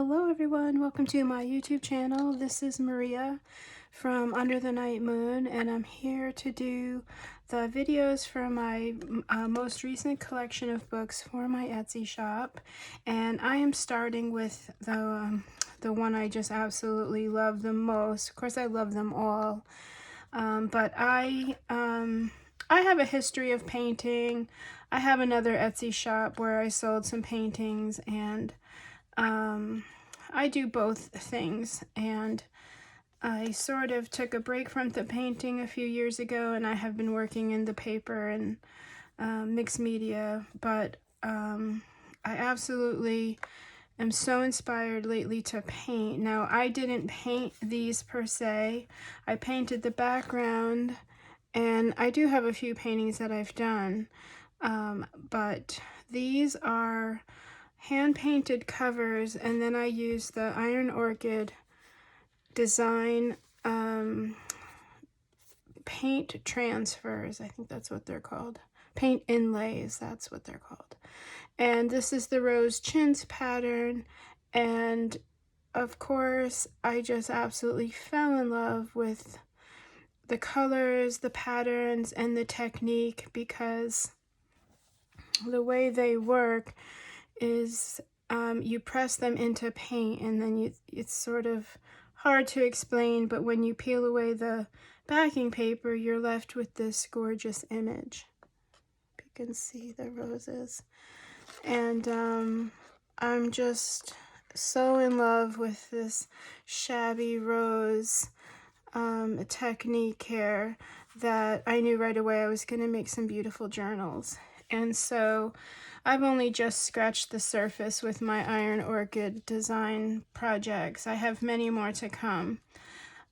Hello everyone, welcome to my YouTube channel. This is Maria from Under the Night Moon, and I'm here to do the videos for my most recent collection of books for my Etsy shop. And I am starting with the one I just absolutely love the most. Of course, I love them all, but I have a history of painting. I have another Etsy shop where I sold some paintings, and I do both things, and I sort of took a break from the painting a few years ago, and I have been working in the paper and mixed media, but I absolutely am so inspired lately to paint. Now, I didn't paint these per se. I painted the background, and I do have a few paintings that I've done, but these are hand-painted covers, and then I use the Iron Orchid design paint transfers. I think that's what they're called. Paint inlays, that's what they're called. And this is the Rose Chintz pattern, and of course I just absolutely fell in love with the colors, the patterns, and the technique, because the way they work is you press them into paint, and then it's sort of hard to explain, but when you peel away the backing paper, you're left with this gorgeous image. You can see the roses, and I'm just so in love with this shabby rose technique here that I knew right away I was going to make some beautiful journals. And so I've only just scratched the surface with my Iron Orchid design projects. I have many more to come,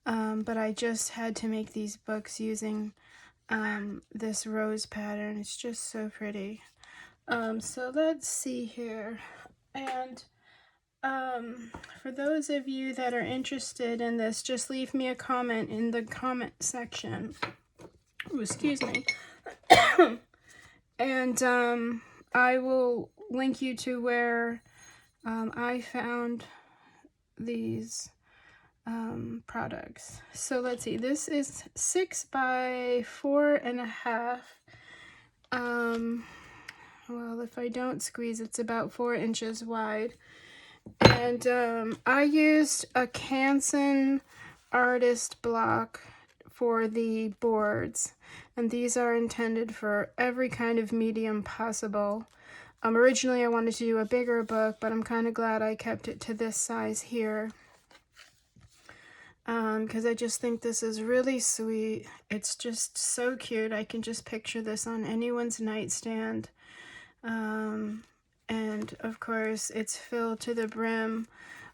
but I just had to make these books using this rose pattern. It's just so pretty. So let's see here. And for those of you that are interested in this, just leave me a comment in the comment section. Ooh, excuse me. And I will link you to where I found these products. So let's see, this is 6 by 4.5. Well, if I don't squeeze, it's about 4 inches wide. And I used a Canson artist block for the boards, and these are intended for every kind of medium possible. Originally I wanted to do a bigger book, but I'm kind of glad I kept it to this size here, because I just think this is really sweet. It's just so cute. I can just picture this on anyone's nightstand. And of course it's filled to the brim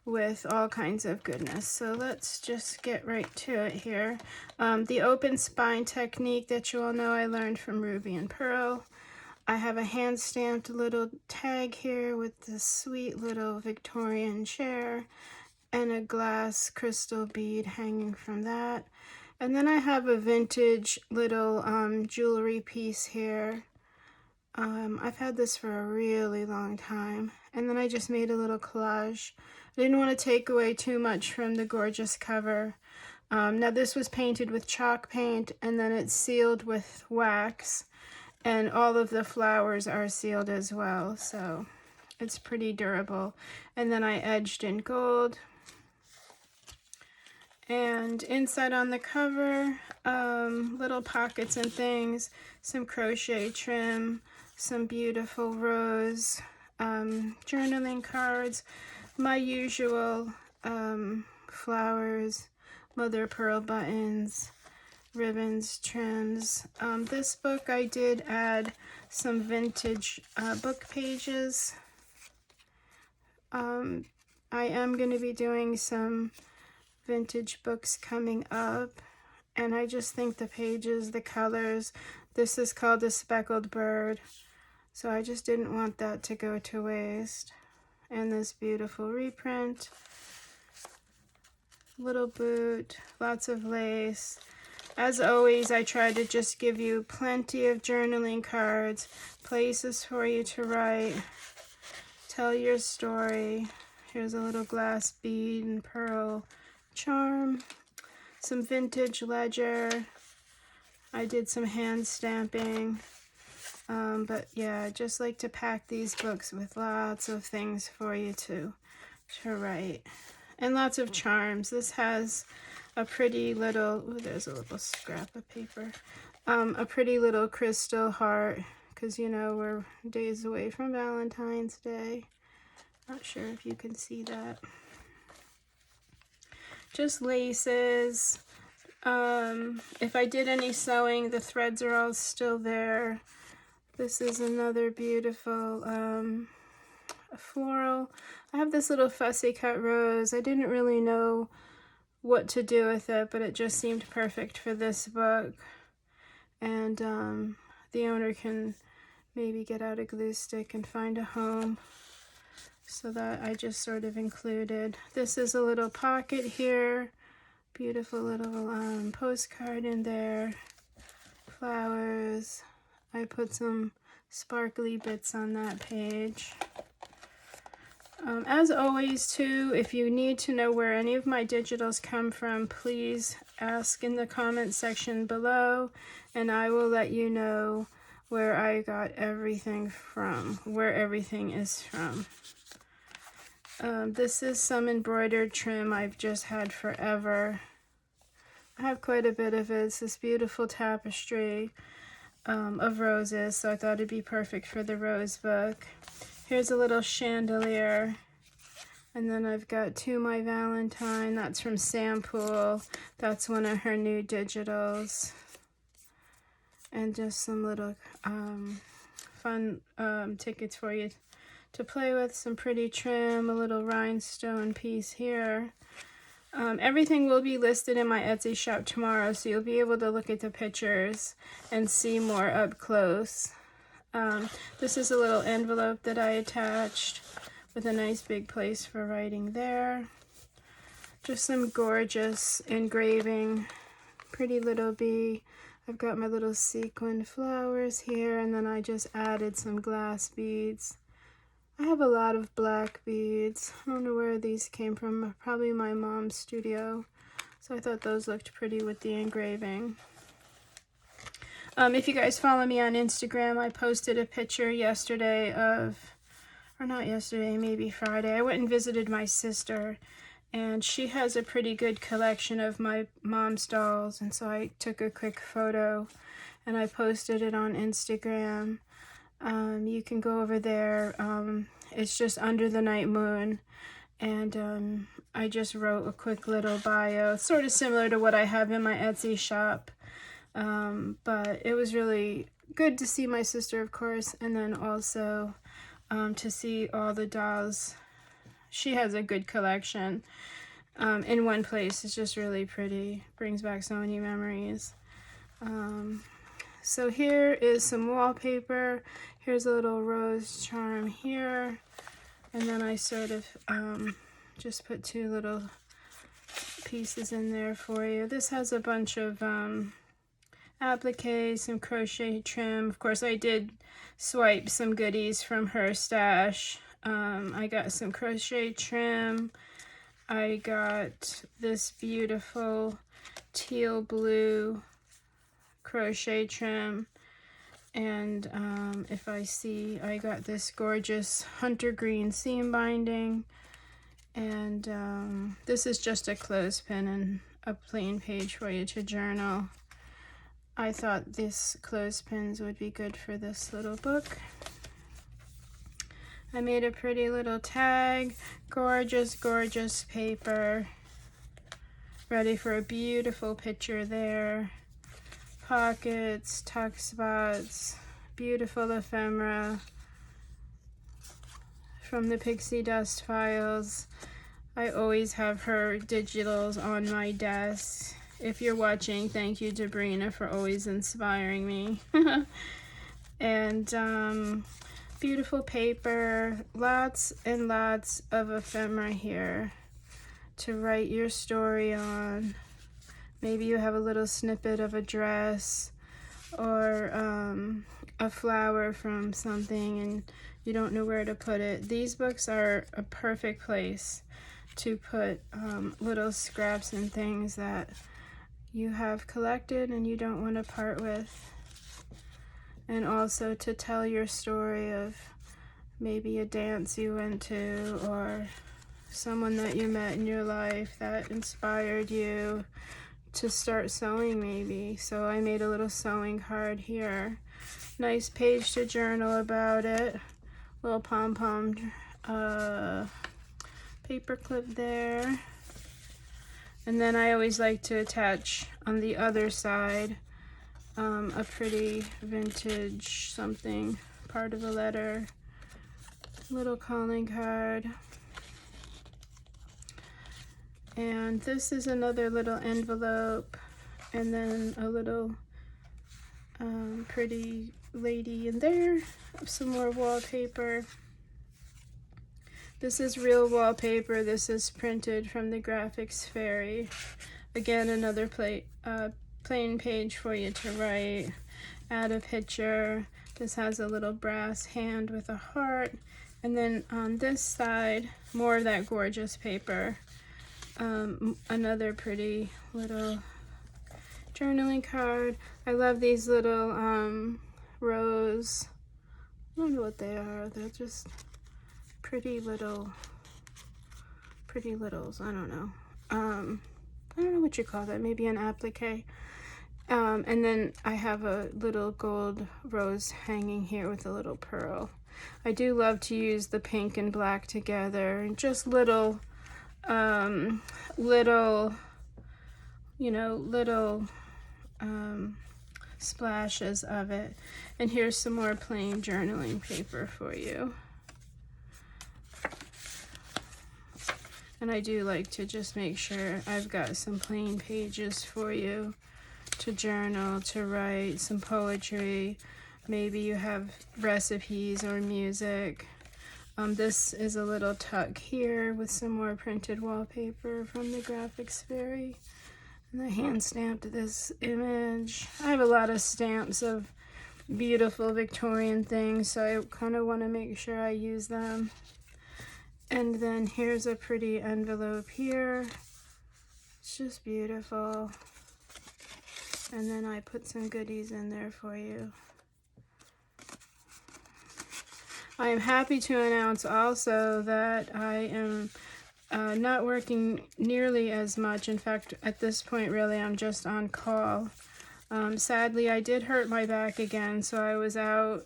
with all kinds of goodness. So let's just get right to it here. The open spine technique that you all know I learned from Ruby and Pearl. I have a hand stamped little tag here with this sweet little Victorian chair and a glass crystal bead hanging from that. And then I have a vintage little jewelry piece here. I've had this for a really long time, and then I just made a little collage. I didn't want to take away too much from the gorgeous cover. Now this was painted with chalk paint, and then it's sealed with wax, and all of the flowers are sealed as well, so it's pretty durable. And then I edged in gold. And inside on the cover, little pockets and things, some crochet trim, some beautiful rose journaling cards, my usual flowers, mother pearl buttons, ribbons, trims. This book I did add some vintage book pages. I am going to be doing some vintage books coming up, and I just think the pages, the colors, this is called a speckled bird, so I just didn't want that to go to waste. And this beautiful reprint, little boot, lots of lace. As always, I try to just give you plenty of journaling cards, places for you to write, tell your story. Here's a little glass bead and pearl charm. Some vintage ledger. I did some hand stamping. But yeah, I just like to pack these books with lots of things for you to write. And lots of charms. This has a pretty little, ooh, there's a little scrap of paper. A pretty little crystal heart, because you know we're days away from Valentine's Day. Not sure if you can see that. Just laces. If I did any sewing, the threads are all still there. This is another beautiful floral. I have this little fussy cut rose. I didn't really know what to do with it, but it just seemed perfect for this book. And the owner can maybe get out a glue stick and find a home. So that I just sort of included. This is a little pocket here. Beautiful little postcard in there. Flowers. I put some sparkly bits on that page. As always too, if you need to know where any of my digitals come from, please ask in the comment section below, and I will let you know where I got everything from, where everything is from. This is some embroidered trim I've just had forever. I have quite a bit of it. It's this beautiful tapestry of roses, so I thought it'd be perfect for the rose book. Here's a little chandelier, and then I've got To My Valentine. That's from Sampool. That's one of her new digitals. And just some little fun tickets for you to play with. Some pretty trim, a little rhinestone piece here. Everything will be listed in my Etsy shop tomorrow, so you'll be able to look at the pictures and see more up close. This is a little envelope that I attached with a nice big place for writing there. Just some gorgeous engraving. Pretty little bee. I've got my little sequin flowers here, and then I just added some glass beads. I have a lot of black beads. I don't know where these came from, probably my mom's studio. So I thought those looked pretty with the engraving. If you guys follow me on Instagram, I posted a picture yesterday of, or not yesterday, maybe Friday. I went and visited my sister, and she has a pretty good collection of my mom's dolls, and so I took a quick photo and I posted it on Instagram. You can go over there. It's just Under the Night Moon, and I just wrote a quick little bio, sort of similar to what I have in my Etsy shop. But it was really good to see my sister, of course, and then also to see all the dolls. She has a good collection in one place. It's just really pretty. Brings back so many memories. So here is some wallpaper. Here's a little rose charm here. And then I sort of just put two little pieces in there for you. This has a bunch of appliques, some crochet trim. Of course, I did swipe some goodies from her stash. I got some crochet trim. I got this beautiful teal blue crochet trim, and if I see, I got this gorgeous hunter green seam binding, and this is just a clothespin and a plain page for you to journal. I thought these clothespins would be good for this little book. I made a pretty little tag, gorgeous, gorgeous paper, ready for a beautiful picture there. Pockets, tuck spots, beautiful ephemera from the Pixie Dust files. I always have her digitals on my desk. If you're watching, thank you, Debrina, for always inspiring me. And beautiful paper, lots and lots of ephemera here to write your story on. Maybe you have a little snippet of a dress or a flower from something, and you don't know where to put it. These books are a perfect place to put little scraps and things that you have collected and you don't want to part with. And also to tell your story of maybe a dance you went to, or someone that you met in your life that inspired you to start sewing 18maybe. So I made a little sewing card here. Nice page to journal about it. Little pom-pom paper clip there. And then I always like to attach on the other side a pretty vintage something, part of a letter, little calling card. And this is another little envelope, and then a little pretty lady in there, some more wallpaper. This is real wallpaper. This is printed from the Graphics Fairy. Again, another plain page for you to write. Add a picture. This has a little brass hand with a heart. And then on this side, more of that gorgeous paper. Another pretty little journaling card. I love these little rose, I don't know what they are. They're just pretty littles. I don't know. I don't know what you call that. Maybe an applique. And then I have a little gold rose hanging here with a little pearl. I do love to use the pink and black together, and just little splashes of it. And here's some more plain journaling paper for you. And I do like to just make sure I've got some plain pages for you to journal, to write some poetry. Maybe you have recipes or music. This is a little tuck here with some more printed wallpaper from the Graphics Fairy. And I hand stamped this image. I have a lot of stamps of beautiful Victorian things, so I kind of want to make sure I use them. And then here's a pretty envelope here. It's just beautiful. And then I put some goodies in there for you. I am happy to announce also that I am not working nearly as much. In fact, at this point, really, I'm just on call. Sadly, I did hurt my back again, so I was out.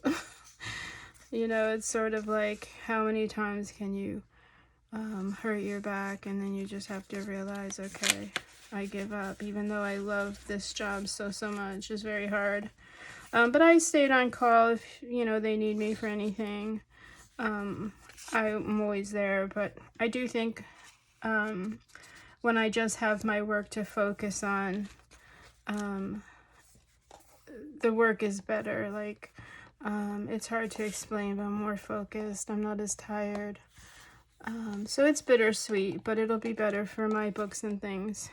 You know, it's sort of like, how many times can you hurt your back, and then you just have to realize, okay, I give up, even though I love this job so much. It's very hard. But I stayed on call if, you know, they need me for anything. I'm always there, but I do think when I just have my work to focus on, the work is better. Like, it's hard to explain, but I'm more focused. I'm not as tired. So it's bittersweet, but it'll be better for my books and things.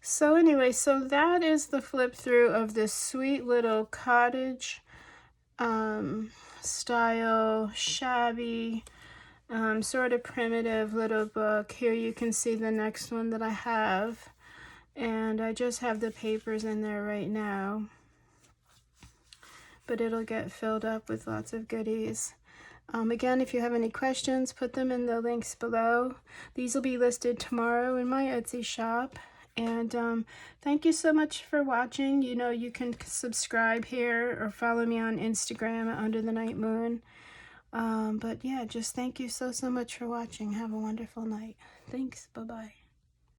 So anyway, so that is the flip through of this sweet little cottage style, shabby, sort of primitive little book. Here you can see the next one that I have, and I just have the papers in there right now, but it'll get filled up with lots of goodies. Again, if you have any questions, put them in the links below. These will be listed tomorrow in my Etsy shop. And thank you so much for watching. You know, you can subscribe here or follow me on Instagram at Under the Night Moon. But yeah, just thank you so much for watching. Have a wonderful night. Thanks. Bye-bye.